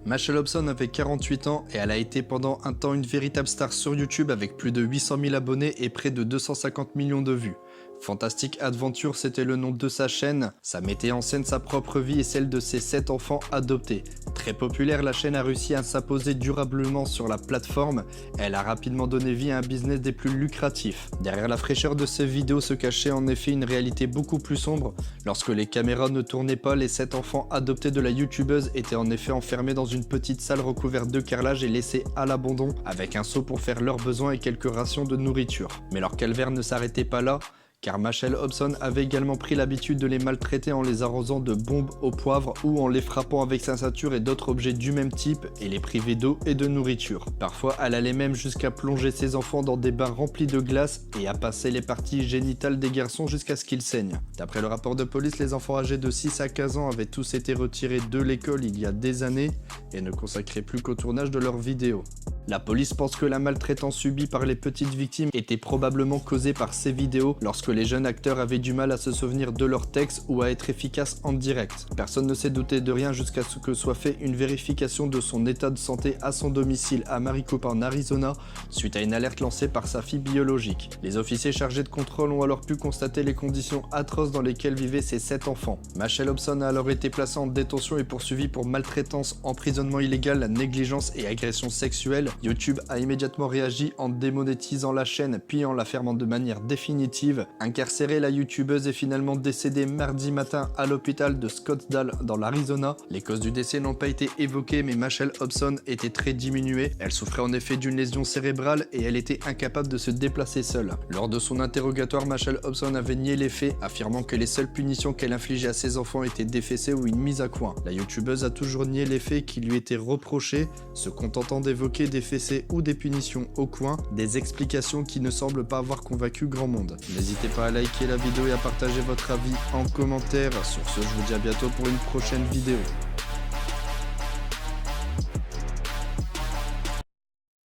Machel Hobson avait 48 ans et elle a été pendant un temps une véritable star sur YouTube avec plus de 800 000 abonnés et près de 250 millions de vues. Fantastic Adventure, c'était le nom de sa chaîne. Ça mettait en scène sa propre vie et celle de ses 7 enfants adoptés. Très populaire, la chaîne a réussi à s'imposer durablement sur la plateforme. Elle a rapidement donné vie à un business des plus lucratifs. Derrière la fraîcheur de ses vidéos se cachait en effet une réalité beaucoup plus sombre. Lorsque les caméras ne tournaient pas, les 7 enfants adoptés de la youtubeuse étaient en effet enfermés dans une petite salle recouverte de carrelage et laissés à l'abandon, avec un seau pour faire leurs besoins et quelques rations de nourriture. Mais leur calvaire ne s'arrêtait pas là, car Machel Hobson avait également pris l'habitude de les maltraiter en les arrosant de bombes au poivre ou en les frappant avec sa ceinture et d'autres objets du même type et les priver d'eau et de nourriture. Parfois, elle allait même jusqu'à plonger ses enfants dans des bains remplis de glace et à passer les parties génitales des garçons jusqu'à ce qu'ils saignent. D'après le rapport de police, les enfants âgés de 6 à 15 ans avaient tous été retirés de l'école il y a des années et ne consacraient plus qu'au tournage de leurs vidéos. La police pense que la maltraitance subie par les petites victimes était probablement causée par ces vidéos lorsque les jeunes acteurs avaient du mal à se souvenir de leurs textes ou à être efficaces en direct. Personne ne s'est douté de rien jusqu'à ce que soit fait une vérification de son état de santé à son domicile à Maricopa en Arizona suite à une alerte lancée par sa fille biologique. Les officiers chargés de contrôle ont alors pu constater les conditions atroces dans lesquelles vivaient ces 7 enfants. Machel Hobson a alors été placée en détention et poursuivie pour maltraitance, emprisonnement illégal, négligence et agression sexuelle. YouTube a immédiatement réagi en démonétisant la chaîne puis en la fermant de manière définitive. Incarcérée, la youtubeuse est finalement décédée mardi matin à l'hôpital de Scottsdale dans l'Arizona. Les causes du décès n'ont pas été évoquées mais Machel Hobson était très diminuée. Elle souffrait en effet d'une lésion cérébrale et elle était incapable de se déplacer seule. Lors de son interrogatoire, Machel Hobson avait nié les faits, affirmant que les seules punitions qu'elle infligeait à ses enfants étaient des fessées ou une mise à coin. La youtubeuse a toujours nié les faits qui lui étaient reprochés, se contentant d'évoquer des fessées ou des punitions au coin, des explications qui ne semblent pas avoir convaincu grand monde. N'hésitez pas à liker la vidéo et à partager votre avis en commentaire. Sur ce, je vous dis à bientôt pour une prochaine vidéo.